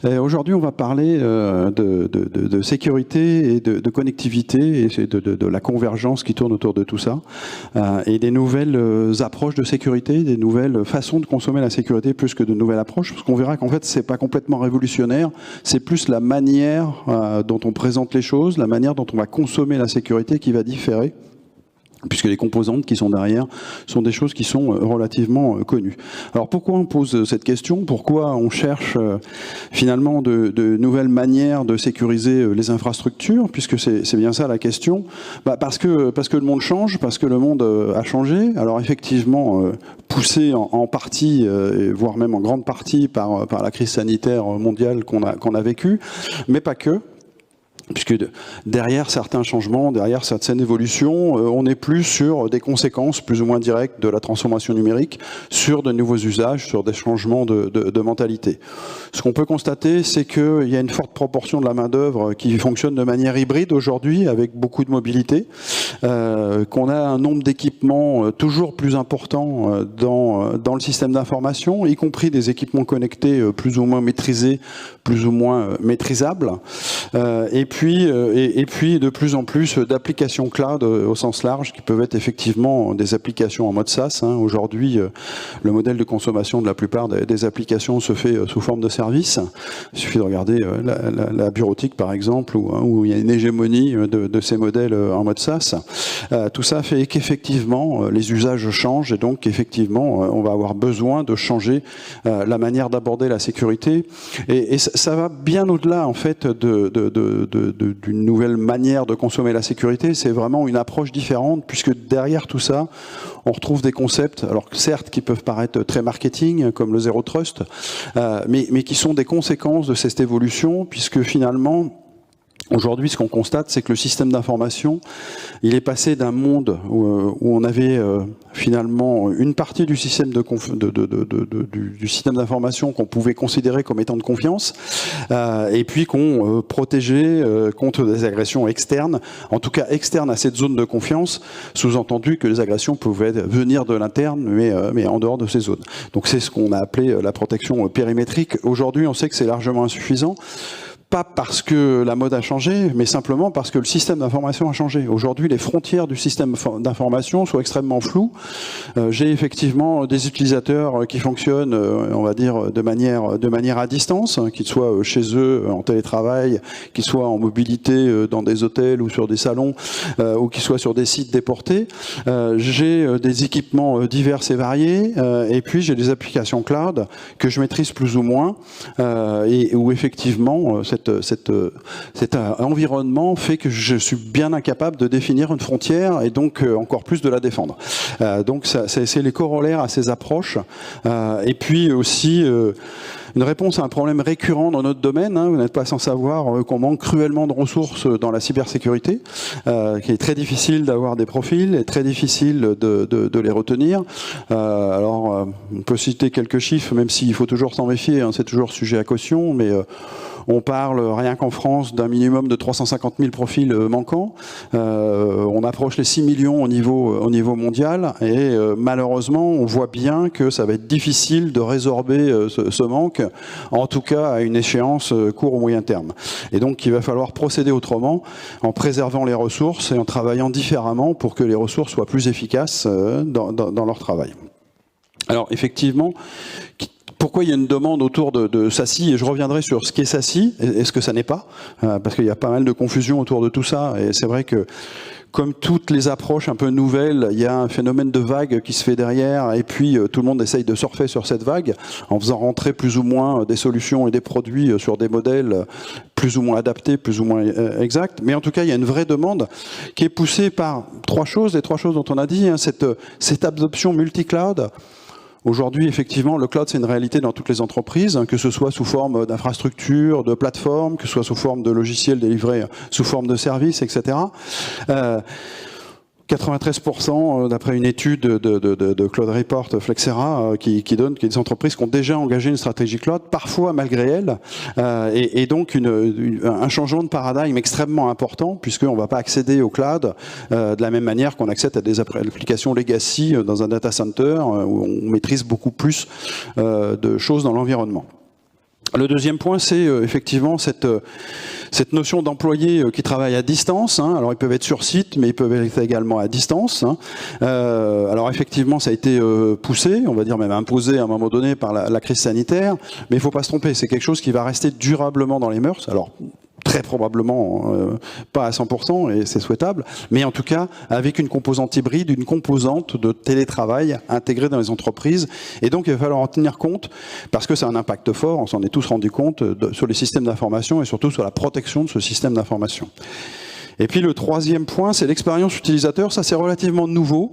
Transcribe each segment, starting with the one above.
Aujourd'hui, on va parler de sécurité et de connectivité et de la convergence qui tourne autour de tout ça et des nouvelles approches de sécurité, des nouvelles façons de consommer la sécurité plus que de nouvelles approches, parce qu'on verra qu'en fait, c'est pas complètement révolutionnaire, c'est plus la manière dont on présente les choses, la manière dont on va consommer la sécurité qui va différer, puisque les composantes qui sont derrière sont des choses qui sont relativement connues. Alors pourquoi on pose cette question? Pourquoi on cherche finalement de nouvelles manières de sécuriser les infrastructures? Puisque c'est bien ça la question. Parce que le monde change, parce que le monde a changé. Alors effectivement, poussé en partie, voire même en grande partie par la crise sanitaire mondiale qu'on a vécue, mais pas que. Puisque derrière certains changements, derrière certaines évolutions, on est plus sur des conséquences plus ou moins directes de la transformation numérique, sur de nouveaux usages, sur des changements de mentalité. Ce qu'on peut constater, c'est qu'il y a une forte proportion de la main-d'œuvre qui fonctionne de manière hybride aujourd'hui, avec beaucoup de mobilité, qu'on a un nombre d'équipements toujours plus important dans le système d'information, y compris des équipements connectés plus ou moins maîtrisés, plus ou moins maîtrisables, et puis de plus en plus d'applications cloud au sens large, qui peuvent être effectivement des applications en mode SaaS. Aujourd'hui, le modèle de consommation de la plupart des applications se fait sous forme de service. Il suffit de regarder la bureautique, par exemple, où il y a une hégémonie de ces modèles en mode SaaS. Tout ça fait qu'effectivement, les usages changent, et donc effectivement, on va avoir besoin de changer la manière d'aborder la sécurité. Et ça va bien au-delà, en fait, d'une nouvelle manière de consommer la sécurité. C'est vraiment une approche différente, puisque derrière tout ça, on retrouve des concepts, alors certes qui peuvent paraître très marketing, comme le Zero Trust, mais qui sont des conséquences de cette évolution, puisque finalement, aujourd'hui, ce qu'on constate, c'est que le système d'information, il est passé d'un monde où on avait finalement une partie du système du système d'information qu'on pouvait considérer comme étant de confiance, et puis qu'on protégeait contre des agressions externes, en tout cas externes à cette zone de confiance, sous-entendu que les agressions pouvaient venir de l'interne, mais en dehors de ces zones. Donc c'est ce qu'on a appelé la protection périmétrique. Aujourd'hui, on sait que c'est largement insuffisant. Pas parce que la mode a changé, mais simplement parce que le système d'information a changé. Aujourd'hui, les frontières du système d'information sont extrêmement floues. J'ai effectivement des utilisateurs qui fonctionnent, on va dire, de manière à distance, qu'ils soient chez eux en télétravail, qu'ils soient en mobilité dans des hôtels ou sur des salons, ou qu'ils soient sur des sites déportés. J'ai des équipements divers et variés, et puis j'ai des applications cloud que je maîtrise plus ou moins, et où effectivement cet environnement fait que je suis bien incapable de définir une frontière et donc encore plus de la défendre. Donc c'est les corollaires à ces approches. Et puis aussi une réponse à un problème récurrent dans notre domaine. Vous n'êtes pas sans savoir qu'on manque cruellement de ressources dans la cybersécurité, qu'il est très difficile d'avoir des profils et très difficile de les retenir. Alors, on peut citer quelques chiffres, même s'il faut toujours s'en méfier, c'est toujours sujet à caution, mais on parle, rien qu'en France, d'un minimum de 350 000 profils manquants. On approche les 6 millions au niveau mondial. Et malheureusement, on voit bien que ça va être difficile de résorber ce manque, en tout cas à une échéance court ou moyen terme. Et donc, il va falloir procéder autrement, en préservant les ressources et en travaillant différemment pour que les ressources soient plus efficaces dans leur travail. Alors, effectivement, pourquoi il y a une demande autour de SASI, et je reviendrai sur ce qu'est SASI et ce que ça n'est pas, parce qu'il y a pas mal de confusion autour de tout ça, et c'est vrai que comme toutes les approches un peu nouvelles, il y a un phénomène de vague qui se fait derrière, et puis tout le monde essaye de surfer sur cette vague en faisant rentrer plus ou moins des solutions et des produits sur des modèles plus ou moins adaptés, plus ou moins exacts. Mais en tout cas, il y a une vraie demande qui est poussée par trois choses, les trois choses dont on a dit, cette adoption multi-cloud. Aujourd'hui, effectivement, le cloud, c'est une réalité dans toutes les entreprises, que ce soit sous forme d'infrastructures, de plateformes, que ce soit sous forme de logiciels délivrés sous forme de services, etc. 93%, d'après une étude de Cloud Report Flexera, qui donne qu'il y a des entreprises qui ont déjà engagé une stratégie cloud, parfois malgré elles, et donc un changement de paradigme extrêmement important, puisqu'on ne va pas accéder au cloud de la même manière qu'on accède à des applications legacy dans un data center, où on maîtrise beaucoup plus de choses dans l'environnement. Le deuxième point, c'est effectivement cette notion d'employés qui travaillent à distance. Hein. Alors ils peuvent être sur site, mais ils peuvent être également à distance. Hein. Alors effectivement, ça a été poussé, on va dire même imposé à un moment donné par la crise sanitaire, mais il ne faut pas se tromper, c'est quelque chose qui va rester durablement dans les mœurs. Alors très probablement pas à 100%, et c'est souhaitable, mais en tout cas avec une composante hybride, une composante de télétravail intégrée dans les entreprises, et donc il va falloir en tenir compte, parce que c'est un impact fort, on s'en est tous rendu compte, sur les systèmes d'information, et surtout sur la protection de ce système d'information. Et puis le troisième point, c'est l'expérience utilisateur. Ça, c'est relativement nouveau.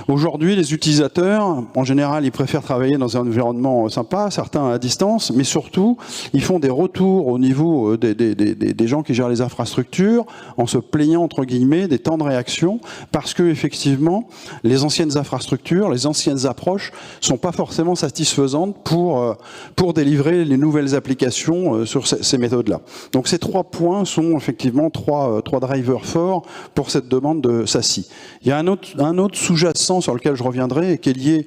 Aujourd'hui, les utilisateurs, en général, ils préfèrent travailler dans un environnement sympa, certains à distance, mais surtout, ils font des retours au niveau des gens qui gèrent les infrastructures, en se plaignant, entre guillemets, des temps de réaction, parce que effectivement, les anciennes infrastructures, les anciennes approches sont pas forcément satisfaisantes pour délivrer les nouvelles applications sur ces méthodes-là. Donc ces trois points sont effectivement trois drivers fort pour cette demande de SASI. Il y a un autre sous-jacent sur lequel je reviendrai et qui est lié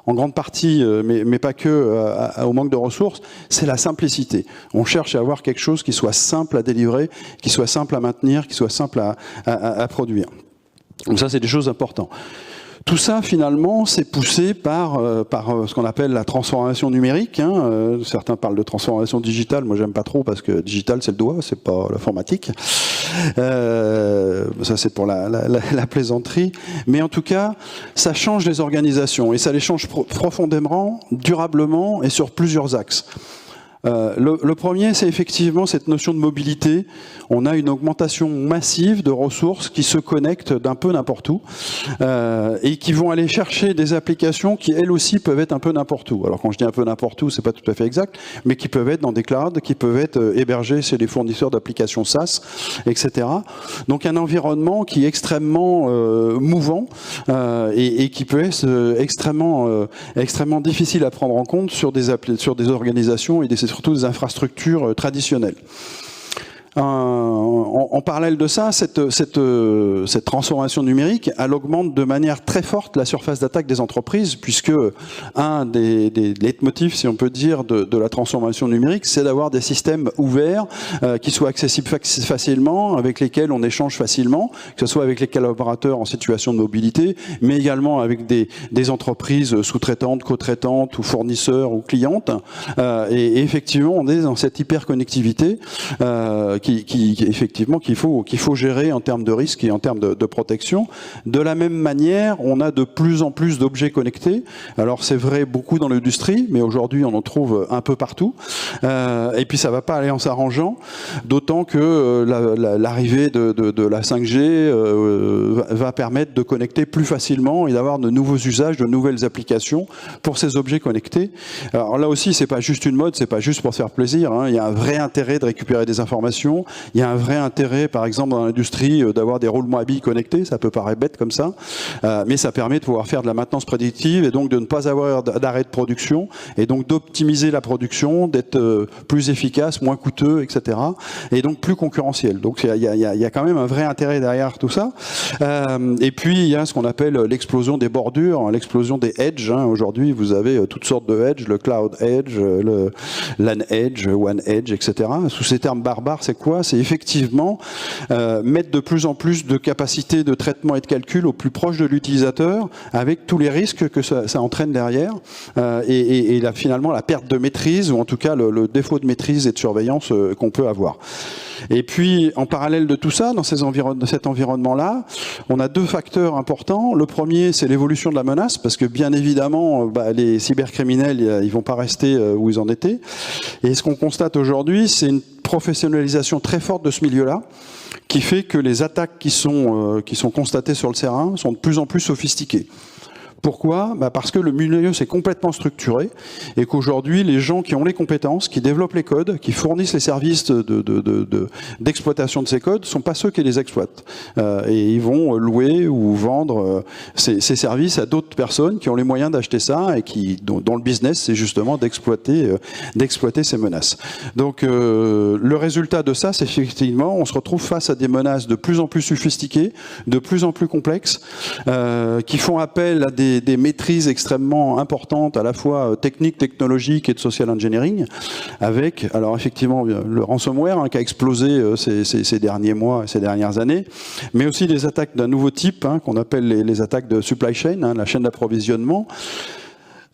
en grande partie, mais pas que, au manque de ressources, c'est la simplicité. On cherche à avoir quelque chose qui soit simple à délivrer, qui soit simple à maintenir, qui soit simple à produire. Donc ça, c'est des choses importantes. Tout ça, finalement, c'est poussé par ce qu'on appelle la transformation numérique. Hein. Certains parlent de transformation digitale. Moi, j'aime pas trop parce que digital, c'est le doigt, c'est pas l'informatique. Ça, c'est pour la plaisanterie. Mais en tout cas, ça change les organisations et ça les change profondément, durablement et sur plusieurs axes. Le premier, c'est effectivement cette notion de mobilité. On a une augmentation massive de ressources qui se connectent d'un peu n'importe où et qui vont aller chercher des applications qui, elles aussi, peuvent être un peu n'importe où. Alors quand je dis un peu n'importe où, c'est pas tout à fait exact, mais qui peuvent être dans des clouds, qui peuvent être hébergés chez les fournisseurs d'applications SaaS, etc. Donc un environnement qui est extrêmement mouvant et qui peut être extrêmement difficile à prendre en compte sur des organisations et surtout des infrastructures traditionnelles. En parallèle de ça, cette transformation numérique, elle augmente de manière très forte la surface d'attaque des entreprises, puisque un des leitmotifs, si on peut dire, de la transformation numérique, c'est d'avoir des systèmes ouverts qui soient accessibles facilement, avec lesquels on échange facilement, que ce soit avec les collaborateurs en situation de mobilité, mais également avec des entreprises sous-traitantes, co-traitantes ou fournisseurs ou clientes. Et effectivement, on est dans cette hyperconnectivité effectivement qu'il faut gérer en termes de risque et en termes de protection. De la même manière, on a de plus en plus d'objets connectés. Alors c'est vrai beaucoup dans l'industrie, mais aujourd'hui on en trouve un peu partout. Et puis ça va pas aller en s'arrangeant, d'autant que l'arrivée de la 5G va permettre de connecter plus facilement et d'avoir de nouveaux usages, de nouvelles applications pour ces objets connectés. Alors là aussi, c'est pas juste une mode, c'est pas juste pour se faire plaisir. Hein. Il y a un vrai intérêt de récupérer des informations. Il y a un vrai intérêt, par exemple, dans l'industrie, d'avoir des roulements à billes connectés. Ça peut paraître bête comme ça, mais ça permet de pouvoir faire de la maintenance prédictive et donc de ne pas avoir d'arrêt de production et donc d'optimiser la production, d'être plus efficace, moins coûteux, etc. Et donc plus concurrentiel. Donc il y a quand même un vrai intérêt derrière tout ça. Et puis il y a ce qu'on appelle l'explosion des bordures, l'explosion des edge. Hein. Aujourd'hui, vous avez toutes sortes de edge, le cloud edge, le LAN edge, one edge, etc. Sous ces termes barbares, c'est quoi? C'est effectivement mettre de plus en plus de capacités de traitement et de calcul au plus proche de l'utilisateur, avec tous les risques que ça entraîne derrière, et finalement la perte de maîtrise, ou en tout cas le défaut de maîtrise et de surveillance qu'on peut avoir. Et puis, en parallèle de tout ça, dans cet environnement-là, on a deux facteurs importants. Le premier, c'est l'évolution de la menace, parce que bien évidemment, les cybercriminels, ils vont pas rester où ils en étaient. Et ce qu'on constate aujourd'hui, c'est une professionnalisation très forte de ce milieu-là, qui fait que les attaques qui sont constatées sur le terrain sont de plus en plus sophistiquées. Pourquoi? Parce que le milieu s'est complètement structuré et qu'aujourd'hui, les gens qui ont les compétences, qui développent les codes, qui fournissent les services d'exploitation de ces codes, ne sont pas ceux qui les exploitent. Et ils vont louer ou vendre ces services à d'autres personnes qui ont les moyens d'acheter ça et dont le business, c'est justement d'exploiter ces menaces. Donc, le résultat de ça, c'est effectivement, on se retrouve face à des menaces de plus en plus sophistiquées, de plus en plus complexes, qui font appel à des des maîtrises extrêmement importantes, à la fois techniques, technologiques et de social engineering, avec, alors effectivement, le ransomware qui a explosé ces derniers mois, ces dernières années, mais aussi des attaques d'un nouveau type, qu'on appelle les attaques de supply chain, la chaîne d'approvisionnement.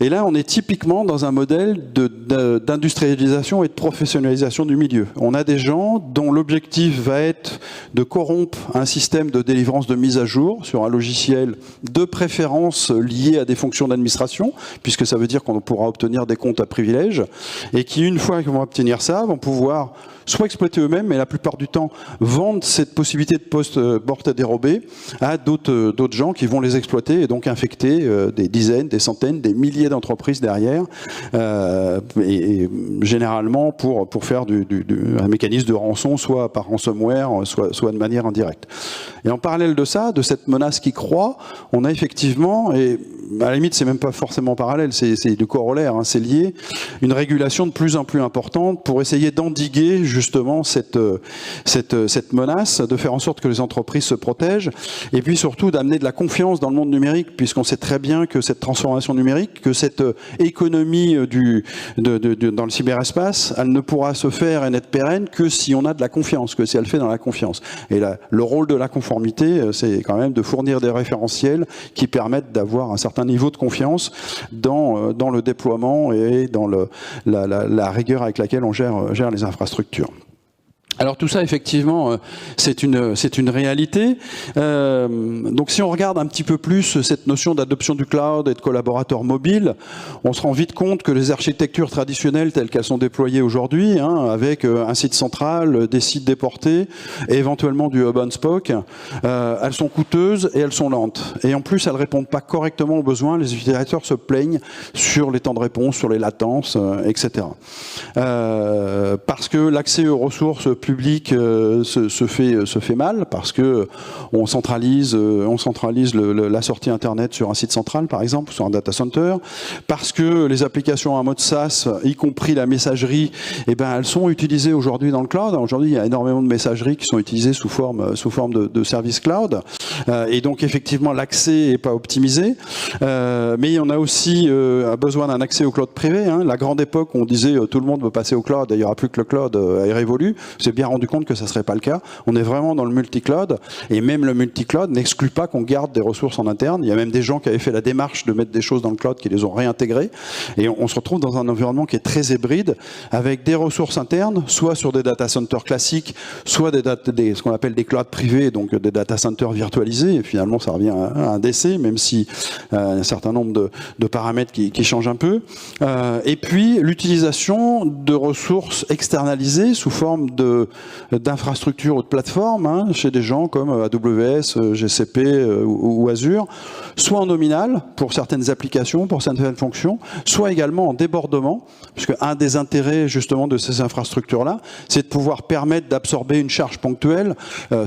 Et là, on est typiquement dans un modèle d'industrialisation et de professionnalisation du milieu. On a des gens dont l'objectif va être de corrompre un système de délivrance de mise à jour sur un logiciel de préférence lié à des fonctions d'administration, puisque ça veut dire qu'on pourra obtenir des comptes à privilèges, et qui, une fois qu'ils vont obtenir ça, vont pouvoir soit exploiter eux-mêmes, mais la plupart du temps vendre cette possibilité de post-port dérobé à d'autres gens qui vont les exploiter et donc infecter des dizaines, des centaines, des milliers d'entreprises derrière, et généralement pour faire un mécanisme de rançon, soit par ransomware, soit de manière indirecte. Et en parallèle de ça, de cette menace qui croît, on a effectivement, et à la limite c'est même pas forcément parallèle, c'est du corollaire, c'est lié, une régulation de plus en plus importante pour essayer d'endiguer justement cette menace, de faire en sorte que les entreprises se protègent, et puis surtout d'amener de la confiance dans le monde numérique, puisqu'on sait très bien que cette transformation numérique, que cette économie dans le cyberespace, elle ne pourra se faire et n'être pérenne que si on a de la confiance, que si elle fait dans la confiance. Et là, le rôle de la conformité, c'est quand même de fournir des référentiels qui permettent d'avoir un certain niveau de confiance dans le déploiement et dans la rigueur avec laquelle on gère les infrastructures. Alors tout ça, effectivement, c'est une réalité. Donc si on regarde un petit peu plus cette notion d'adoption du cloud et de collaborateurs mobiles, on se rend vite compte que les architectures traditionnelles telles qu'elles sont déployées aujourd'hui, avec un site central, des sites déportés, et éventuellement du hub and spoke, elles sont coûteuses et elles sont lentes. Et en plus, elles ne répondent pas correctement aux besoins. Les utilisateurs se plaignent sur les temps de réponse, sur les latences, etc. Parce que l'accès aux ressources public se fait mal, parce que on centralise la sortie internet sur un site central par exemple, sur un data center, parce que les applications en mode SaaS, y compris la messagerie, elles sont utilisées aujourd'hui dans le cloud. Aujourd'hui il y a énormément de messageries qui sont utilisées sous forme de service cloud, et donc effectivement l'accès n'est pas optimisé, mais on a aussi besoin d'un accès au cloud privé. La grande époque où on disait tout le monde veut passer au cloud et il n'y aura plus que le cloud est révolu, c'est bien rendu compte que ça ne serait pas le cas. On est vraiment dans le multi-cloud, et même le multi-cloud n'exclut pas qu'on garde des ressources en interne. Il y a même des gens qui avaient fait la démarche de mettre des choses dans le cloud qui les ont réintégrées, et on se retrouve dans un environnement qui est très hybride, avec des ressources internes, soit sur des data centers classiques, soit ce qu'on appelle des clouds privés, donc des data centers virtualisés, et finalement ça revient à un DC, même si un certain nombre de paramètres qui changent un peu. Et puis l'utilisation de ressources externalisées sous forme d'infrastructures ou de plateformes, chez des gens comme AWS, GCP ou Azure, soit en nominal pour certaines applications, pour certaines fonctions, soit également en débordement, puisque un des intérêts justement de ces infrastructures-là, c'est de pouvoir permettre d'absorber une charge ponctuelle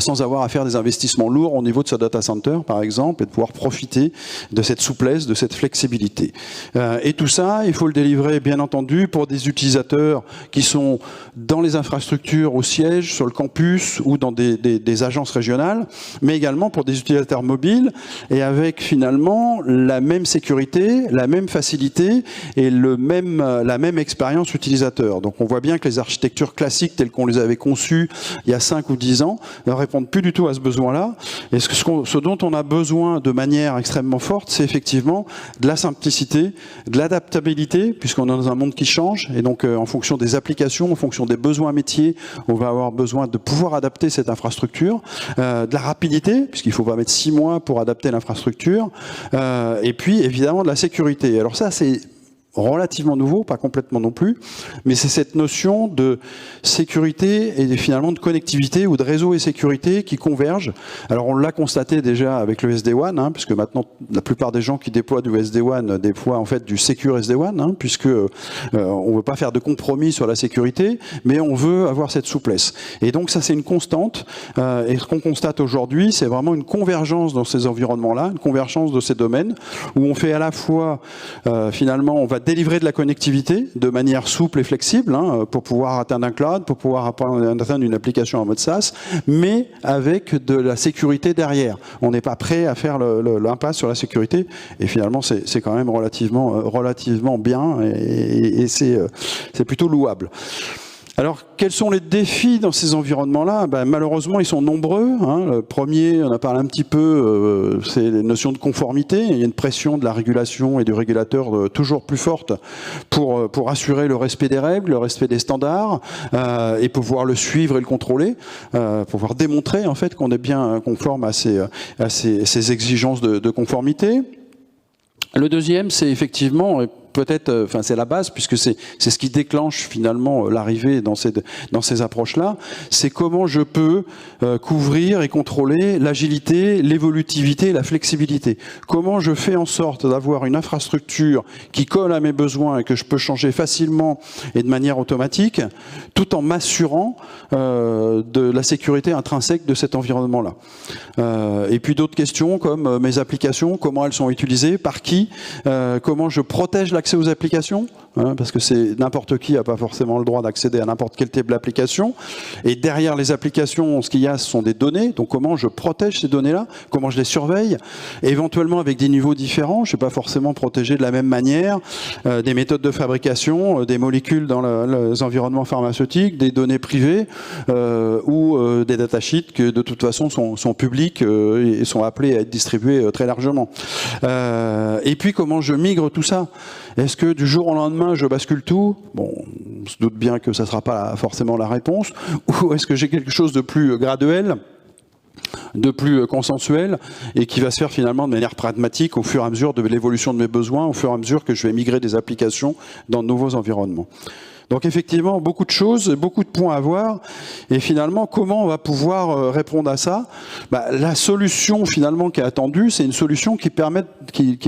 sans avoir à faire des investissements lourds au niveau de ce data center, par exemple, et de pouvoir profiter de cette souplesse, de cette flexibilité. Et tout ça, il faut le délivrer, bien entendu, pour des utilisateurs qui sont dans les infrastructures au siège, sur le campus ou dans des agences régionales, mais également pour des utilisateurs mobiles, et avec finalement la même sécurité, la même facilité et la même expérience utilisateur. Donc on voit bien que les architectures classiques telles qu'on les avait conçues il y a 5 ou 10 ans ne répondent plus du tout à ce besoin-là. Et ce dont on a besoin de manière extrêmement forte, c'est effectivement de la simplicité, de l'adaptabilité, puisqu'on est dans un monde qui change, et donc en fonction des applications, en fonction des besoins métiers, on va avoir besoin de pouvoir adapter cette infrastructure, de la rapidité, puisqu'il ne faut pas mettre 6 mois pour adapter l'infrastructure, et puis évidemment de la sécurité. Alors ça, c'est relativement nouveau, pas complètement non plus, mais c'est cette notion de sécurité et finalement de connectivité ou de réseau et sécurité qui convergent. Alors on l'a constaté déjà avec le SD-WAN, puisque maintenant la plupart des gens qui déploient du SD-WAN déploient en fait du Secure SD-WAN, puisque on ne veut pas faire de compromis sur la sécurité, mais on veut avoir cette souplesse. Et donc ça c'est une constante, et ce qu'on constate aujourd'hui, c'est vraiment une convergence dans ces environnements-là, une convergence de ces domaines, où on fait à la fois, finalement, on va délivrer de la connectivité de manière souple et flexible, hein, pour pouvoir atteindre un cloud, pour pouvoir atteindre une application en mode SaaS, mais avec de la sécurité derrière. On n'est pas prêt à faire l'impasse sur la sécurité, et finalement c'est quand même relativement bien, et c'est plutôt louable. Alors, quels sont les défis dans ces environnements-là? Malheureusement, ils sont nombreux. Hein. Le premier, on a parlé un petit peu, c'est les notions de conformité. Il y a une pression de la régulation et du régulateur toujours plus forte pour assurer le respect des règles, le respect des standards, et pouvoir le suivre et le contrôler, pouvoir démontrer en fait qu'on est bien conforme à ces exigences de conformité. Le deuxième, c'est effectivement, peut-être, enfin c'est la base, puisque c'est ce qui déclenche finalement l'arrivée dans ces approches-là, c'est comment je peux couvrir et contrôler l'agilité, l'évolutivité, la flexibilité. Comment je fais en sorte d'avoir une infrastructure qui colle à mes besoins et que je peux changer facilement et de manière automatique, tout en m'assurant de la sécurité intrinsèque de cet environnement-là. Et puis d'autres questions comme mes applications, comment elles sont utilisées, par qui, comment je protège l'accès aux applications, hein, parce que c'est n'importe qui n'a pas forcément le droit d'accéder à n'importe quel type d'application. Et derrière les applications, ce qu'il y a, ce sont des données. Donc comment je protège ces données-là, comment je les surveille, et éventuellement avec des niveaux différents. Je ne vais pas forcément protéger de la même manière des méthodes de fabrication, des molécules dans les environnements pharmaceutiques, des données privées ou des datasheets que de toute façon sont publics et sont appelés à être distribués très largement. Et puis comment je migre tout ça? Est-ce que du jour au lendemain je bascule tout? Bon, on se doute bien que ça ne sera pas forcément la réponse. Ou est-ce que j'ai quelque chose de plus graduel, de plus consensuel, et qui va se faire finalement de manière pragmatique au fur et à mesure de l'évolution de mes besoins, au fur et à mesure que je vais migrer des applications dans de nouveaux environnements. Donc effectivement, beaucoup de choses, beaucoup de points à voir. Et finalement, comment on va pouvoir répondre à ça? La solution finalement qui est attendue, c'est une solution qui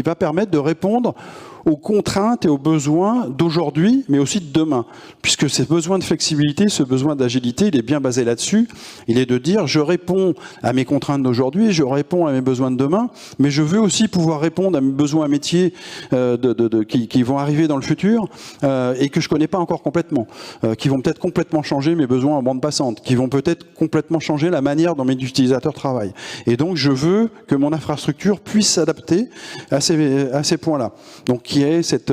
va permettre de répondre aux contraintes et aux besoins d'aujourd'hui, mais aussi de demain. Puisque ce besoin de flexibilité, ce besoin d'agilité, il est bien basé là-dessus. Il est de dire, je réponds à mes contraintes d'aujourd'hui, je réponds à mes besoins de demain, mais je veux aussi pouvoir répondre à mes besoins métiers qui vont arriver dans le futur et que je connais pas encore complètement, qui vont peut-être complètement changer mes besoins en bande passante, qui vont peut-être complètement changer la manière dont mes utilisateurs travaillent. Et donc, je veux que mon infrastructure puisse s'adapter à ces points-là. Donc, qui est cette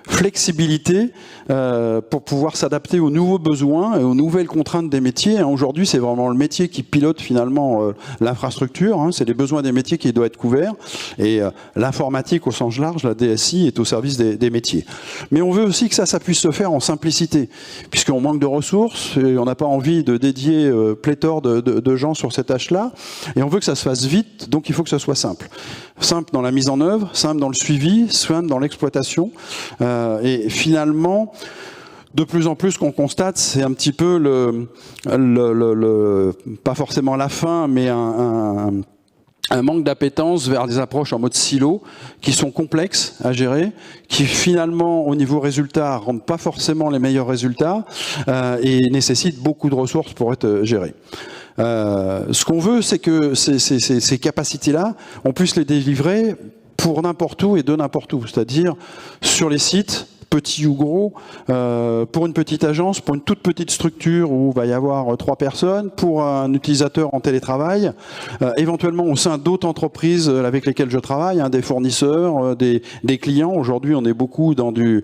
flexibilité pour pouvoir s'adapter aux nouveaux besoins et aux nouvelles contraintes des métiers. Aujourd'hui, c'est vraiment le métier qui pilote finalement l'infrastructure. Hein, c'est les besoins des métiers qui doivent être couverts. Et l'informatique au sens large, la DSI, est au service des métiers. Mais on veut aussi que ça puisse se faire en simplicité, puisqu'on manque de ressources et on n'a pas envie de dédier pléthore de gens sur cette tâche-là. Et on veut que ça se fasse vite, donc il faut que ça soit simple. Simple dans la mise en œuvre, simple dans le suivi, simple dans l'exploitation. Et finalement, de plus en plus, ce qu'on constate, c'est un petit peu pas forcément la fin, mais un manque d'appétence vers des approches en mode silo qui sont complexes à gérer, qui finalement, au niveau résultat, rendent pas forcément les meilleurs résultats et nécessitent beaucoup de ressources pour être gérées. Ce qu'on veut, c'est que ces capacités-là, on puisse les délivrer pour n'importe où et de n'importe où, c'est-à-dire sur les sites, petits ou gros, pour une petite agence, pour une toute petite structure où il va y avoir 3 personnes, pour un utilisateur en télétravail, éventuellement au sein d'autres entreprises avec lesquelles je travaille, hein, des fournisseurs, des clients. Aujourd'hui, on est beaucoup dans des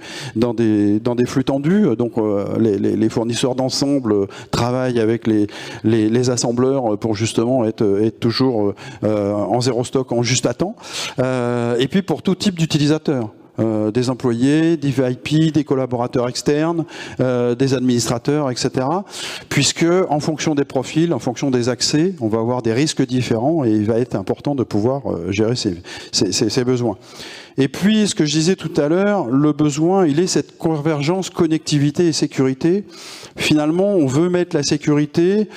flux tendus, donc les fournisseurs d'ensemble travaillent avec les assembleurs pour justement être toujours en zéro stock, en juste à temps. Et puis pour tout type d'utilisateurs. Des employés, des VIP, des collaborateurs externes, des administrateurs, etc. Puisque, en fonction des profils, en fonction des accès, on va avoir des risques différents et il va être important de pouvoir gérer ces besoins. Et puis, ce que je disais tout à l'heure, le besoin, il est cette convergence connectivité et sécurité. Finalement, on veut mettre la sécurité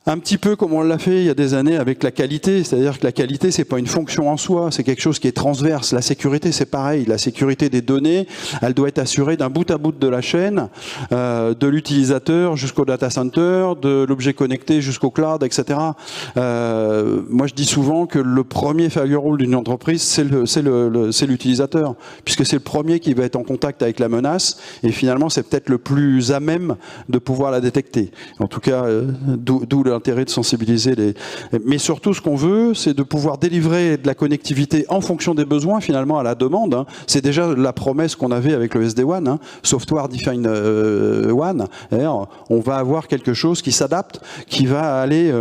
Un petit peu comme on l'a fait il y a des années avec la qualité, c'est-à-dire que la qualité, c'est pas une fonction en soi, c'est quelque chose qui est transverse. La sécurité, c'est pareil. La sécurité des données, elle doit être assurée d'un bout à bout de la chaîne, de l'utilisateur jusqu'au data center, de l'objet connecté jusqu'au cloud, etc. Moi, je dis souvent que le premier firewall d'une entreprise, c'est l'utilisateur, puisque c'est le premier qui va être en contact avec la menace, et finalement, c'est peut-être le plus à même de pouvoir la détecter. En tout cas, d'où l'intérêt de sensibiliser les... Mais surtout, ce qu'on veut, c'est de pouvoir délivrer de la connectivité en fonction des besoins, finalement, à la demande. Hein. C'est déjà la promesse qu'on avait avec le SD-WAN, hein, Software Defined WAN. On va avoir quelque chose qui s'adapte, qui va aller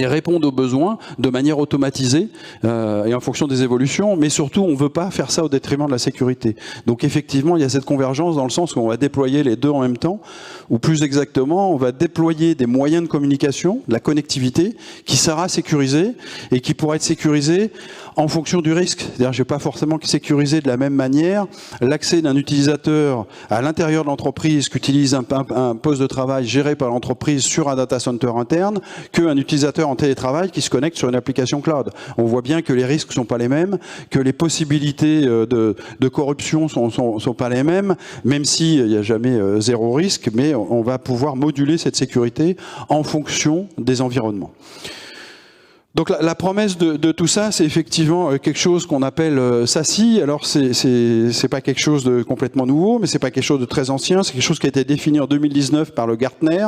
répondre aux besoins de manière automatisée et en fonction des évolutions, mais surtout on ne veut pas faire ça au détriment de la sécurité. Donc effectivement il y a cette convergence dans le sens où on va déployer les deux en même temps, ou plus exactement on va déployer des moyens de communication, de la connectivité, qui sera sécurisée et qui pourra être sécurisée en fonction du risque. C'est-à-dire je ne vais pas forcément sécuriser de la même manière l'accès d'un utilisateur à l'intérieur de l'entreprise qui utilise un poste de travail géré par l'entreprise sur un data center interne qu'un utilisateur en télétravail qui se connecte sur une application cloud. On voit bien que les risques ne sont pas les mêmes, que les possibilités de corruption sont pas les mêmes, même s'il n'y a jamais zéro risque, mais on va pouvoir moduler cette sécurité en fonction des environnements. Donc la promesse de tout ça, c'est effectivement quelque chose qu'on appelle SASI. Alors c'est pas quelque chose de complètement nouveau, mais c'est pas quelque chose de très ancien. C'est quelque chose qui a été défini en 2019 par le Gartner.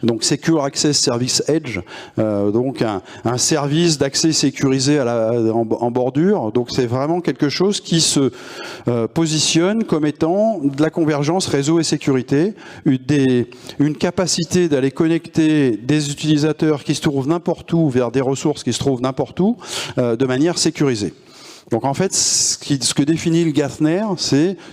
Donc Secure Access Service Edge, donc un service d'accès sécurisé en bordure. Donc c'est vraiment quelque chose qui se positionne comme étant de la convergence réseau et sécurité, une capacité d'aller connecter des utilisateurs qui se trouvent n'importe où vers des ressources qui se trouvent n'importe où, de manière sécurisée. Donc en fait, ce que définit le Gartner,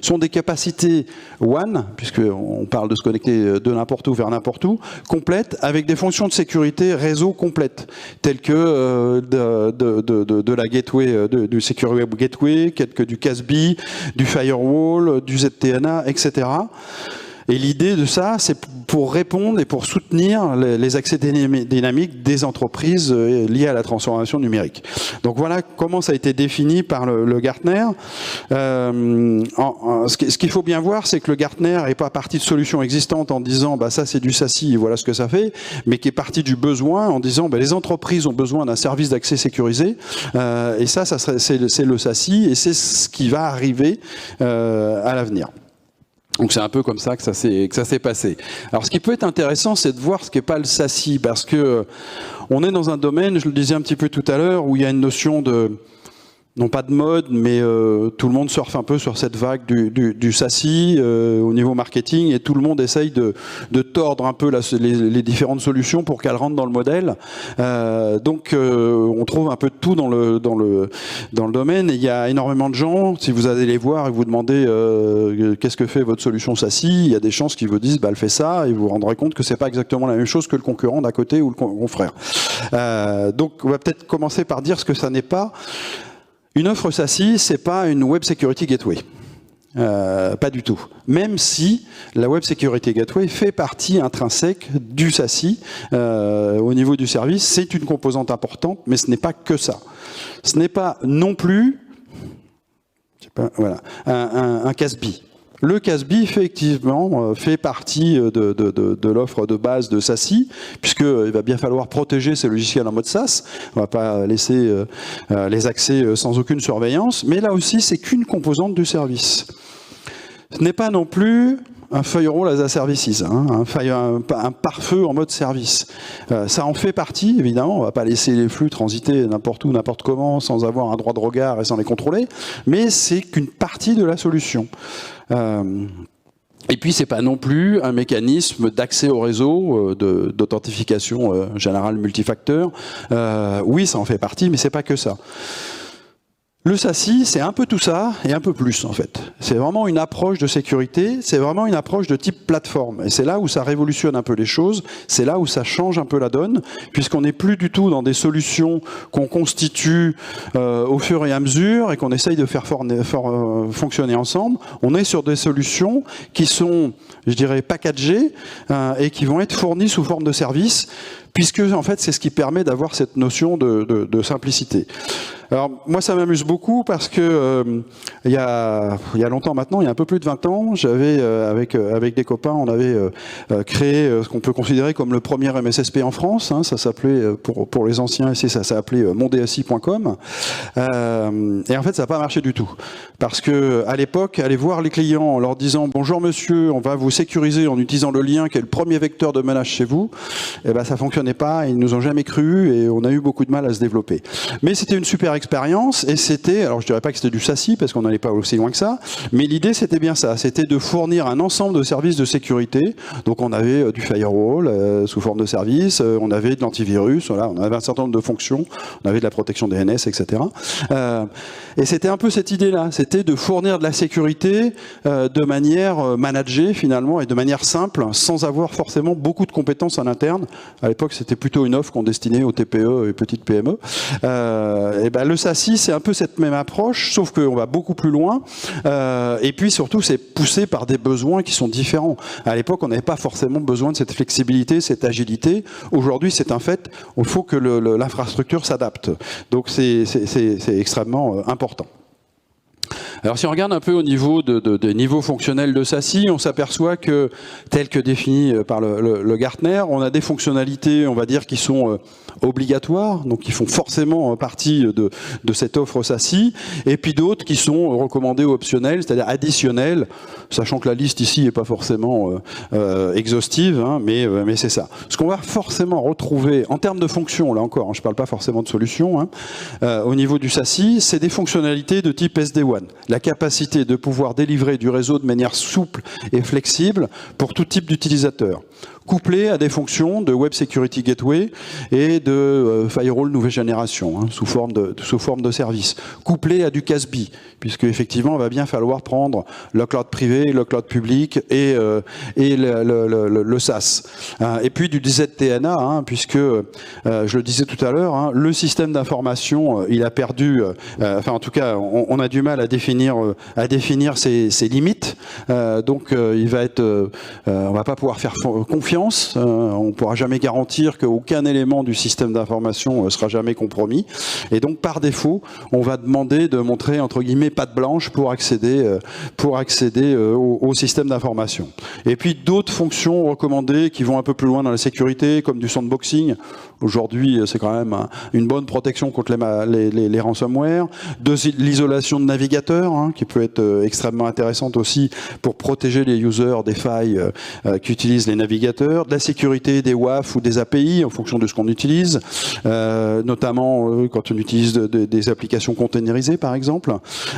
sont des capacités WAN, puisqu'on parle de se connecter de n'importe où vers n'importe où, complètes, avec des fonctions de sécurité réseau complètes, telles que de la gateway, du Secure Web Gateway, que du CASB, du Firewall, du ZTNA, etc. Et l'idée de ça, c'est pour répondre et pour soutenir les accès dynamiques des entreprises liées à la transformation numérique. Donc voilà comment ça a été défini par le Gartner. Ce qu'il faut bien voir, c'est que le Gartner n'est pas parti de solutions existantes en disant bah, ça c'est du SASI et voilà ce que ça fait, mais qui est parti du besoin en disant bah, les entreprises ont besoin d'un service d'accès sécurisé et c'est le SASI et c'est ce qui va arriver à l'avenir. Donc c'est un peu comme ça que ça s'est passé. Alors ce qui peut être intéressant, c'est de voir ce qu'est pas le SASI, parce que on est dans un domaine, je le disais un petit peu tout à l'heure, où il y a une notion de, non pas de mode, mais tout le monde surfe un peu sur cette vague du SASI au niveau marketing, et tout le monde essaye de tordre un peu les différentes solutions pour qu'elles rentrent dans le modèle. Donc on trouve un peu de tout dans le domaine, et il y a énormément de gens, si vous allez les voir et vous demandez qu'est-ce que fait votre solution SASI, il y a des chances qu'ils vous disent bah, elle fait ça, et vous vous rendrez compte que c'est pas exactement la même chose que le concurrent d'à côté ou le confrère. Donc on va peut-être commencer par dire ce que ça n'est pas. Une offre SASI, c'est pas une Web Security Gateway. Pas du tout. Même si la Web Security Gateway fait partie intrinsèque du SASI au niveau du service, c'est une composante importante, mais ce n'est pas que ça. Ce n'est pas non plus un CASB. Le CASB, effectivement, fait partie de l'offre de base de SASI, puisqu'il va bien falloir protéger ces logiciels en mode SaaS. On ne va pas laisser les accès sans aucune surveillance, mais là aussi, c'est qu'une composante du service. Ce n'est pas non plus un firewall as a services, hein, un pare-feu en mode service. Ça en fait partie, évidemment. On ne va pas laisser les flux transiter n'importe où, n'importe comment, sans avoir un droit de regard et sans les contrôler, mais c'est qu'une partie de la solution. Et puis c'est pas non plus un mécanisme d'accès au réseau, d'authentification générale multifacteur. Oui, ça en fait partie, mais c'est pas que ça. Le SASI, c'est un peu tout ça et un peu plus en fait. C'est vraiment une approche de sécurité, c'est vraiment une approche de type plateforme. Et c'est là où ça révolutionne un peu les choses, c'est là où ça change un peu la donne, puisqu'on n'est plus du tout dans des solutions qu'on constitue au fur et à mesure et qu'on essaye de faire fonctionner ensemble. On est sur des solutions qui sont, je dirais, packagées et qui vont être fournies sous forme de services, puisque en fait c'est ce qui permet d'avoir cette notion de simplicité. Alors moi ça m'amuse beaucoup parce que il y a longtemps maintenant, il y a un peu plus de 20 ans, j'avais avec des copains, on avait créé ce qu'on peut considérer comme le premier MSSP en France, hein, ça s'appelait pour les anciens ici, ça s'appelait mondesi.com, et en fait ça n'a pas marché du tout parce que à l'époque, aller voir les clients en leur disant bonjour monsieur, on va vous sécuriser en utilisant le lien qui est le premier vecteur de menace chez vous, et ben ça fonctionnait pas, ils nous ont jamais cru et on a eu beaucoup de mal à se développer. Mais c'était une super expérience et c'était, alors je dirais pas que c'était du SASI parce qu'on n'allait pas aussi loin que ça, mais l'idée c'était bien ça, c'était de fournir un ensemble de services de sécurité. Donc on avait du firewall sous forme de service, on avait de l'antivirus, voilà, on avait un certain nombre de fonctions, on avait de la protection DNS, etc. Et c'était un peu cette idée-là, c'était de fournir de la sécurité de manière managée finalement et de manière simple, sans avoir forcément beaucoup de compétences en interne. À l'époque, c'était plutôt une offre qu'on destinait aux TPE et petites PME. Et ben, le SASI, c'est un peu cette même approche, sauf qu'on va beaucoup plus loin. Et puis surtout, c'est poussé par des besoins qui sont différents. À l'époque, on n'avait pas forcément besoin de cette flexibilité, cette agilité. Aujourd'hui, c'est un fait, il faut que l'infrastructure s'adapte. Donc c'est extrêmement important. Alors si on regarde un peu au niveau des niveaux fonctionnels de SASI, on s'aperçoit que, tel que défini par le Gartner, on a des fonctionnalités, on va dire, qui sont obligatoires, donc qui font forcément partie de cette offre SASI, et puis d'autres qui sont recommandées ou optionnelles, c'est-à-dire additionnelles, sachant que la liste ici n'est pas forcément exhaustive, hein, mais c'est ça. Ce qu'on va forcément retrouver en termes de fonctions, là encore, hein, je ne parle pas forcément de solutions, hein, au niveau du SASI, c'est des fonctionnalités de type SD-WAN. La capacité de pouvoir délivrer du réseau de manière souple et flexible pour tout type d'utilisateur, couplé à des fonctions de Web Security Gateway et de Firewall nouvelle génération, hein, sous forme de service, couplé à du CASB, puisque effectivement, il va bien falloir prendre le cloud privé, le cloud public et le SaaS. Et puis du ZTNA, hein, puisque, je le disais tout à l'heure, hein, le système d'information, il a perdu, enfin en tout cas, on a du mal à définir ses limites, donc il va être, on va pas pouvoir faire confiance. On ne pourra jamais garantir qu'aucun élément du système d'information sera jamais compromis. Et donc, par défaut, on va demander de montrer, entre guillemets, patte blanche pour accéder au système d'information. Et puis, d'autres fonctions recommandées qui vont un peu plus loin dans la sécurité, comme du sandboxing. Aujourd'hui, c'est quand même une bonne protection contre les ransomware. De l'isolation de navigateurs, hein, qui peut être extrêmement intéressante aussi pour protéger les users des failles qu'utilisent les navigateurs. De la sécurité des WAF ou des API en fonction de ce qu'on utilise, notamment quand on utilise des applications containerisées par exemple,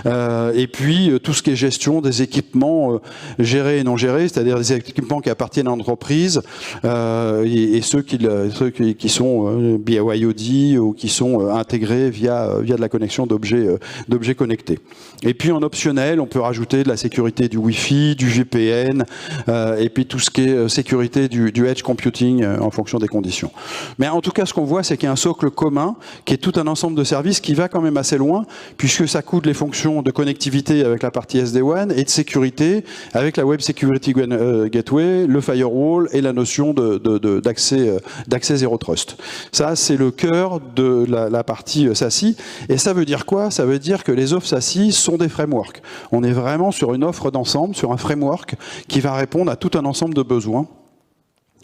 et puis tout ce qui est gestion des équipements gérés et non gérés, c'est-à-dire des équipements qui appartiennent à l'entreprise et ceux qui sont BYOD ou qui sont intégrés via de la connexion d'objets connectés. Et puis en optionnel, on peut rajouter de la sécurité du Wi-Fi, du VPN, et puis tout ce qui est sécurité du edge computing en fonction des conditions. Mais en tout cas, ce qu'on voit, c'est qu'il y a un socle commun qui est tout un ensemble de services qui va quand même assez loin, puisque ça coûte les fonctions de connectivité avec la partie SD-WAN et de sécurité avec la Web Security Gateway, le firewall et la notion d'accès Zero Trust. Ça, c'est le cœur de la partie SASI. Et ça veut dire quoi? Ça veut dire que les offres SASI sont des frameworks. On est vraiment sur une offre d'ensemble, sur un framework qui va répondre à tout un ensemble de besoins.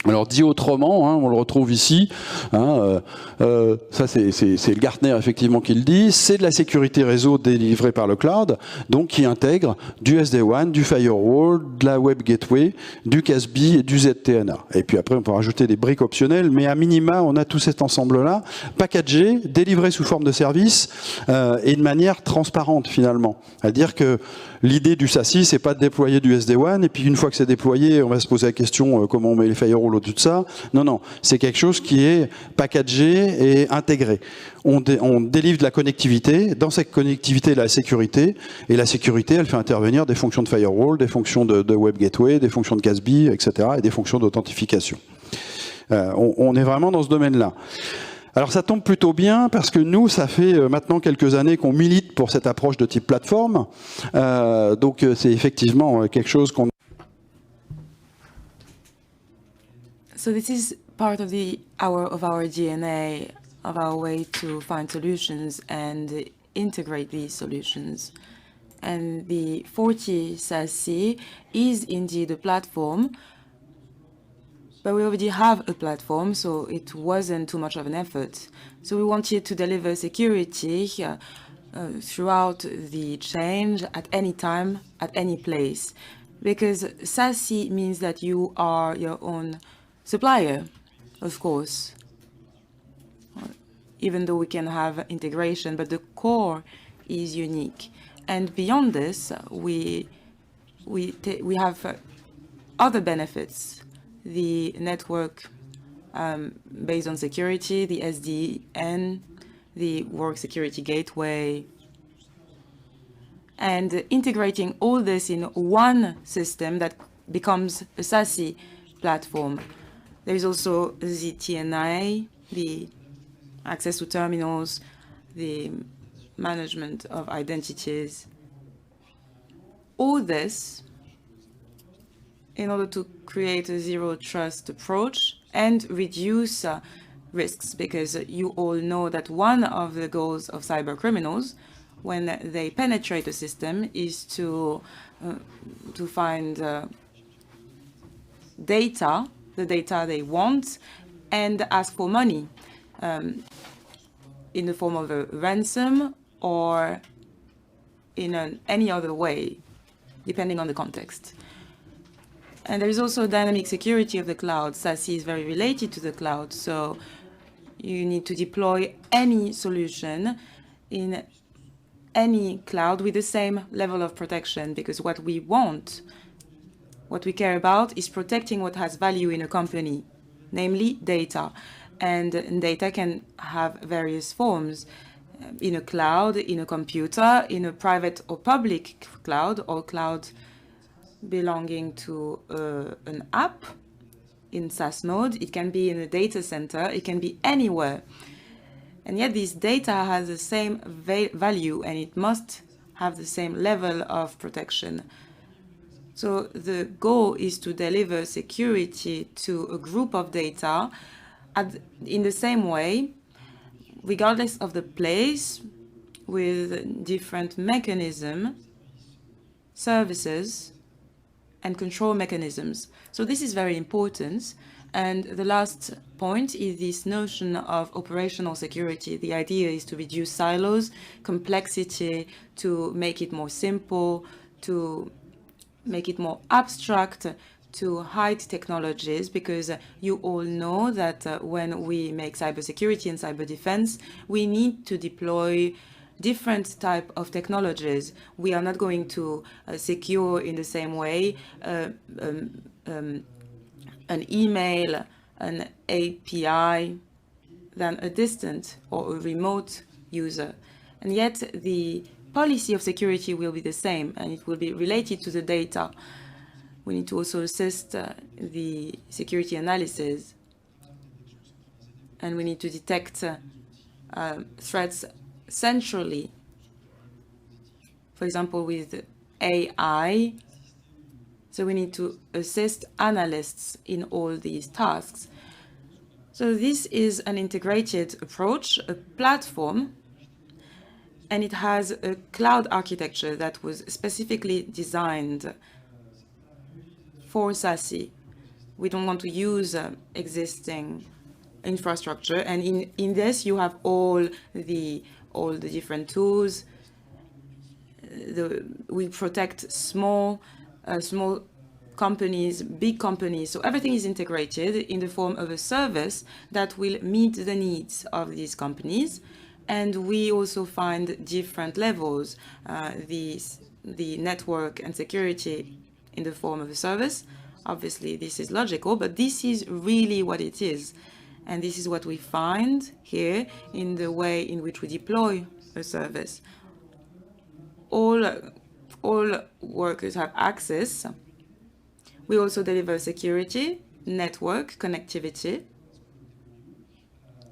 Alors dit autrement, hein, on le retrouve ici, hein, ça c'est le Gartner effectivement qui le dit, c'est de la sécurité réseau délivrée par le cloud, donc qui intègre du SD-WAN, du firewall, de la web gateway, du CASB et du ZTNA. Et puis après on peut rajouter des briques optionnelles, mais à minima on a tout cet ensemble-là, packagé, délivré sous forme de service et de manière transparente finalement. C'est-à-dire que l'idée du SASI, c'est pas de déployer du SD-WAN, et puis une fois que c'est déployé, on va se poser la question comment on met les firewalls au-dessus de ça. Non, non, c'est quelque chose qui est packagé et intégré. On délivre de la connectivité, dans cette connectivité, la sécurité, et la sécurité, elle fait intervenir des fonctions de firewall, des fonctions de web gateway, des fonctions de CASB, etc., et des fonctions d'authentification. On est vraiment dans ce domaine-là. Alors ça tombe plutôt bien parce que nous, ça fait maintenant quelques années qu'on milite pour cette approche de type plateforme. Donc c'est effectivement quelque chose qu'on... So this is part of our DNA, of our way to find solutions and integrate these solutions. And the Forti SASE is indeed a platform, but we already have a platform, so it wasn't too much of an effort. So we wanted to deliver security throughout the change, at any time, at any place. Because SASE means that you are your own supplier, of course, even though we can have integration, but the core is unique. And beyond this, we have other benefits. The network based on security, the SDN, the Work Security Gateway, and integrating all this in one system that becomes a SASE platform. There is also the TNI, the access to terminals, the management of identities. All this in order to create a zero trust approach and reduce risks, because you all know that one of the goals of cyber criminals when they penetrate a system is to find data, the data they want, and ask for money in the form of a ransom or in any other way, depending on the context. And there is also dynamic security of the cloud. SASE is very related to the cloud, so you need to deploy any solution in any cloud with the same level of protection, because what we want, what we care about, is protecting what has value in a company, namely data. And data can have various forms in a cloud, in a computer, in a private or public cloud, or cloud belonging to an app in SaaS mode. It can be in a data center. It can be anywhere. And yet this data has the same value, and it must have the same level of protection. So the goal is to deliver security to a group of data in the same way, regardless of the place, with different mechanisms, services, and control mechanisms. So this is very important. And the last point is this notion of operational security. The idea is to reduce silos, complexity, to make it more simple, to make it more abstract, to hide technologies, because you all know that when we make cybersecurity and cyber defense, we need to deploy different type of technologies. We are not going to secure in the same way an email, an API, than a distant or a remote user. And yet the policy of security will be the same, and it will be related to the data. We need to also assist the security analysis, and we need to detect threats centrally. For example, with AI, so we need to assist analysts in all these tasks. So this is an integrated approach, a platform, and it has a cloud architecture that was specifically designed for SASE. We don't want to use existing infrastructure, and in this you have all the different tools. We protect small companies, big companies, so everything is integrated in the form of a service that will meet the needs of these companies. And we also find different levels, the network and security in the form of a service. Obviously, this is logical, but this is really what it is. And this is what we find here in the way in which we deploy a service. All workers have access. We also deliver security, network, connectivity,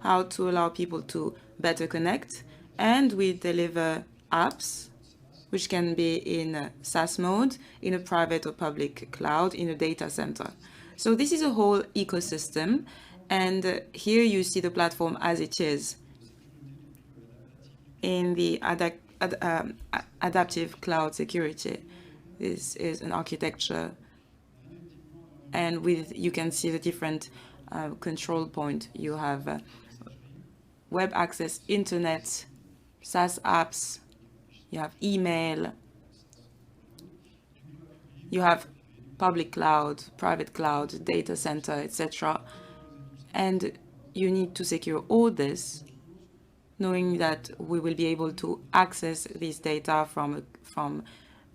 how to allow people to better connect, and we deliver apps, which can be in a SaaS mode, in a private or public cloud, in a data center. So this is a whole ecosystem, And here you see the platform as it is. In the adaptive cloud security, this is an architecture, and you can see the different control point. You have web access, internet, SaaS apps, you have email, you have public cloud, private cloud, data center, etc. And you need to secure all this, knowing that we will be able to access this data from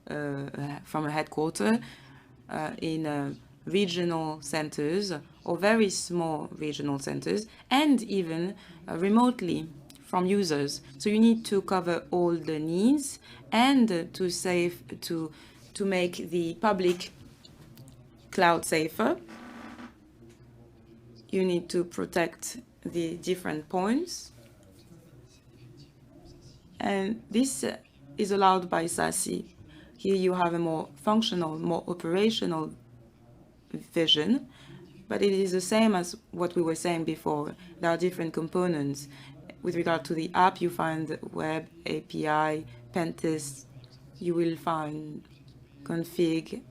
a headquarter in regional centers or very small regional centers, and even remotely from users. So you need to cover all the needs and to make the public cloud safer. You need to protect the different points. And this is allowed by SASE. Here you have a more functional, more operational vision, but it is the same as what we were saying before. There are different components. With regard to the app, you find web, API, pentest. You will find config,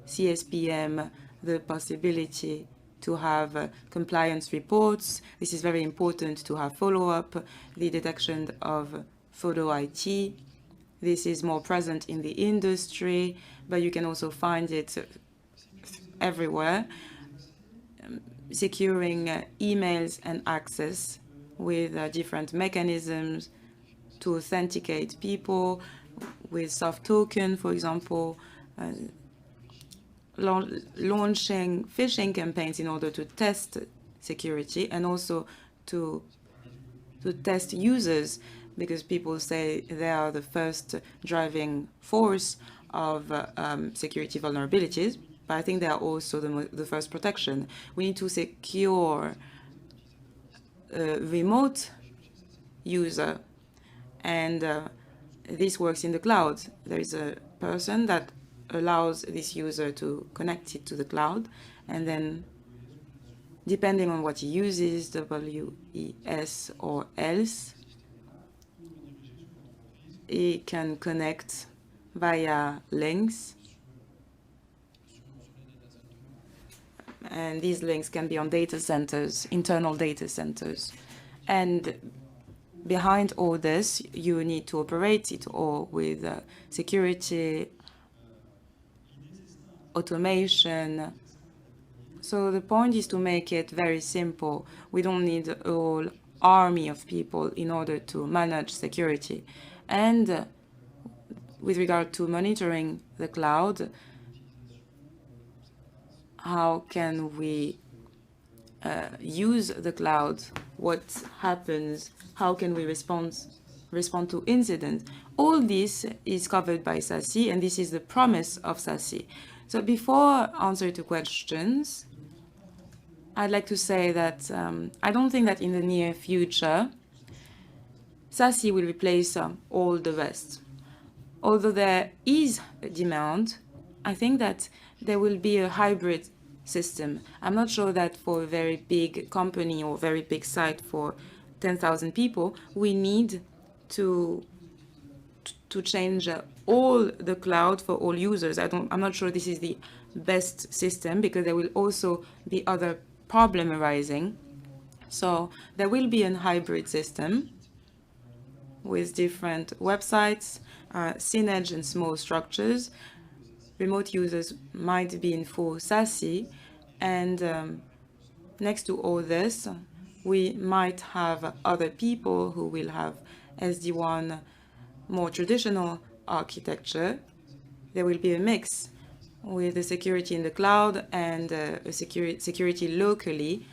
CSPM, the possibility to have compliance reports. This is very important to have follow-up, the detection of photo IT. This is more present in the industry, but you can also find it everywhere. Securing emails and access with different mechanisms to authenticate people with soft token, for example, launching phishing campaigns in order to test security and also to test users, because people say they are the first driving force of security vulnerabilities, but I think they are also the first protection. We need to secure a remote user, and this works in the cloud. There is a person that allows this user to connect it to the cloud, and then depending on what he uses, WES or else, he can connect via links, and these links can be on data centers, internal data centers. And behind all this, you need to operate it all with security, automation. So the point is to make it very simple. We don't need a whole army of people in order to manage security. And with regard to monitoring the cloud, how can we use the cloud? What happens? How can we respond to incidents? All this is covered by SASE, and this is the promise of SASE. So before answering to questions, I'd like to say that I don't think that in the near future, SASE will replace all the rest. Although there is a demand, I think that there will be a hybrid system. I'm not sure that for a very big company or very big site for 10,000 people, we need to change all the cloud for all users. I'm not sure this is the best system, because there will also be other problems arising. So there will be a hybrid system with different websites, Synergy and small structures. Remote users might be in full SASE, and next to all this, we might have other people who will have SD-WAN, more traditional architecture. There will be a mix with the security in the cloud and security locally.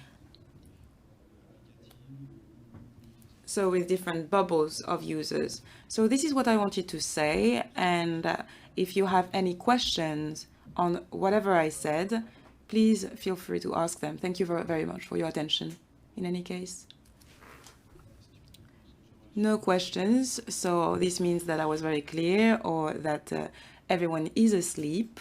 So with different bubbles of users. So this is what I wanted to say. And if you have any questions on whatever I said, please feel free to ask them. Thank you very much for your attention. In any case, no questions. So this means that I was very clear, or that everyone is asleep.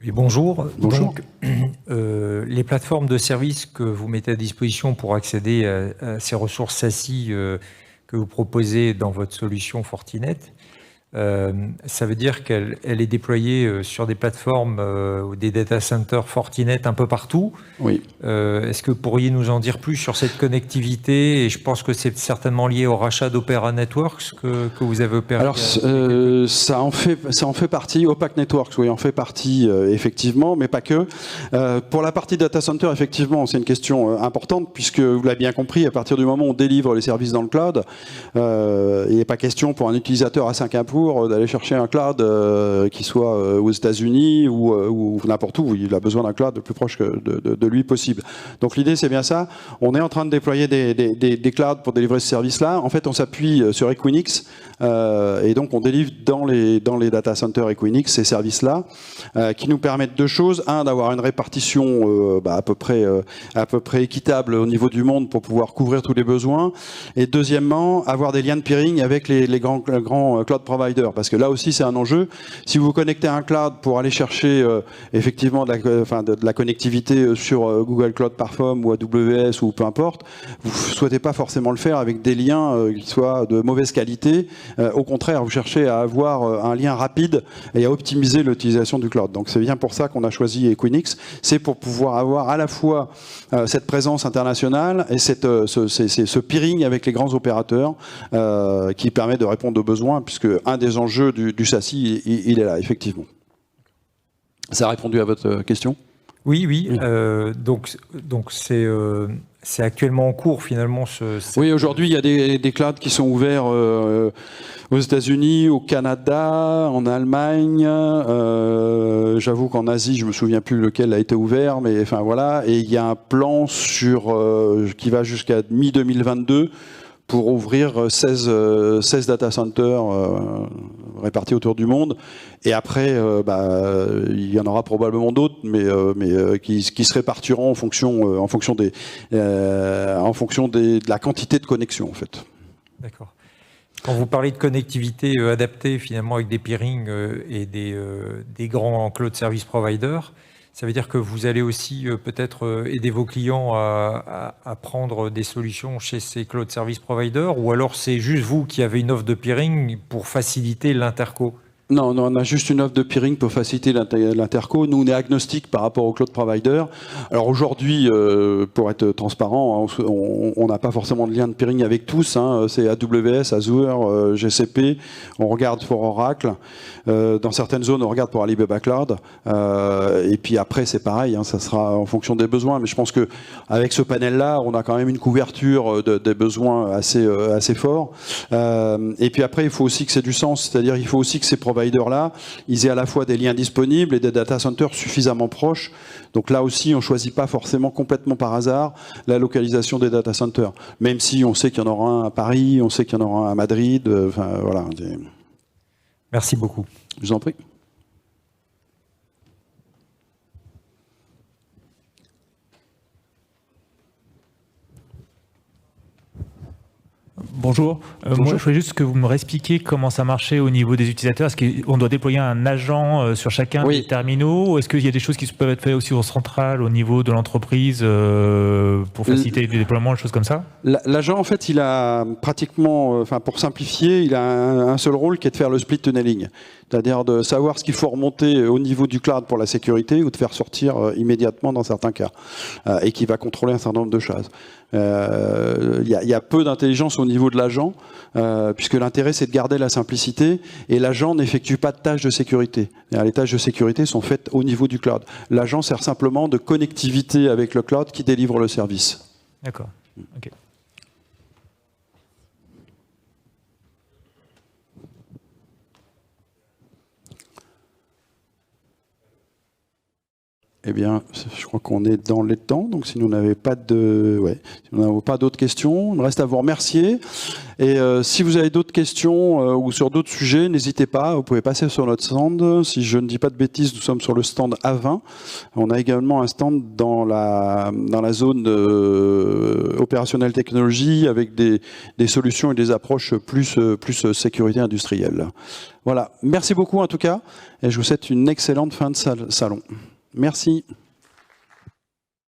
Oui, bonjour. Bonjour. Donc, les plateformes de services que vous mettez à disposition pour accéder à ces ressources SASI que vous proposez dans votre solution Fortinet, ça veut dire qu'elle est déployée sur des plateformes ou des data centers Fortinet un peu partout. Oui. Est-ce que vous pourriez nous en dire plus sur cette connectivité? Et je pense que c'est certainement lié au rachat d'Opera Networks que vous avez opéré. Alors, ça en fait partie. Opaque Networks, oui, en fait partie, effectivement, mais pas que. Pour la partie data center, effectivement, c'est une question importante, puisque vous l'avez bien compris, à partir du moment où on délivre les services dans le cloud, il n'est pas question pour un utilisateur à Singapour d'aller chercher un cloud qui soit aux États-Unis ou n'importe où. Il a besoin d'un cloud le plus proche de lui possible. Donc l'idée, c'est bien ça. On est en train de déployer des clouds pour délivrer ce service-là. En fait, on s'appuie sur Equinix et donc on délivre dans les data centers Equinix ces services-là qui nous permettent deux choses. Un, d'avoir une répartition à peu près équitable au niveau du monde pour pouvoir couvrir tous les besoins. Et deuxièmement, avoir des liens de peering avec les grands cloud providers. Parce que là aussi, c'est un enjeu. Si vous vous connectez à un cloud pour aller chercher effectivement de la connectivité sur Google Cloud Platform ou AWS ou peu importe, vous ne souhaitez pas forcément le faire avec des liens qui soient de mauvaise qualité. Au contraire, vous cherchez à avoir un lien rapide et à optimiser l'utilisation du cloud. Donc c'est bien pour ça qu'on a choisi Equinix. C'est pour pouvoir avoir à la fois cette présence internationale et ce peering avec les grands opérateurs qui permet de répondre aux besoins, puisque un des enjeux du SASI, il est là, effectivement. Ça a répondu à votre question ? Oui. Donc c'est actuellement en cours, finalement. Oui, aujourd'hui, il y a des clouds qui sont ouverts aux États-Unis, au Canada, en Allemagne. J'avoue qu'en Asie, je me souviens plus lequel a été ouvert, mais enfin voilà. Et il y a un plan qui va jusqu'à mi-2022 pour ouvrir 16 data centers répartis autour du monde. Et après, il y en aura probablement d'autres, mais qui se répartiront en fonction de la quantité de connexions, en fait. D'accord. Quand vous parlez de connectivité adaptée, finalement, avec des peering et des grands cloud service providers, ça veut dire que vous allez aussi peut-être aider vos clients à prendre des solutions chez ces cloud service providers, ou alors c'est juste vous qui avez une offre de peering pour faciliter l'interco? Non, on a juste une offre de peering pour faciliter l'interco. Nous, on est agnostique par rapport au cloud provider. Alors aujourd'hui, pour être transparent, on n'a pas forcément de lien de peering avec tous. C'est AWS, Azure, GCP. On regarde pour Oracle. Dans certaines zones, on regarde pour Alibaba Cloud. Et puis après, c'est pareil. Ça sera en fonction des besoins. Mais je pense que avec ce panel-là, on a quand même une couverture des besoins assez fort. Et puis après, il faut aussi que c'est du sens. C'est-à-dire, il faut aussi que ces providers-là, ils aient à la fois des liens disponibles et des data centers suffisamment proches. Donc là aussi, on ne choisit pas forcément complètement par hasard la localisation des data centers. Même si on sait qu'il y en aura un à Paris, on sait qu'il y en aura un à Madrid. Voilà. Merci beaucoup. Je vous en prie. Bonjour. Moi, je voulais juste que vous me réexpliquiez comment ça marchait au niveau des utilisateurs. Est-ce qu'on doit déployer un agent sur chacun des terminaux, ou est-ce qu'il y a des choses qui peuvent être faites aussi au central, au niveau de l'entreprise, pour faciliter les déploiements, des choses comme ça? L'agent, en fait, il a pratiquement, pour simplifier, il a un seul rôle qui est de faire le split tunneling. C'est-à-dire de savoir ce qu'il faut remonter au niveau du cloud pour la sécurité ou de faire sortir immédiatement dans certains cas. Et qui va contrôler un certain nombre de choses. Il y a peu d'intelligence au niveau de l'agent, puisque l'intérêt c'est de garder la simplicité, et l'agent n'effectue pas de tâches de sécurité. Les tâches de sécurité sont faites au niveau du cloud. L'agent sert simplement de connectivité avec le cloud qui délivre le service. D'accord. Ok. Eh bien, je crois qu'on est dans les temps, donc si nous n'avons pas d'autres questions, il me reste à vous remercier. Et si vous avez d'autres questions ou sur d'autres sujets, n'hésitez pas, vous pouvez passer sur notre stand. Si je ne dis pas de bêtises, nous sommes sur le stand A20. On a également un stand dans la zone opérationnelle technologie avec des solutions et des approches plus sécurité industrielle. Voilà, merci beaucoup en tout cas, et je vous souhaite une excellente fin de salon. Merci.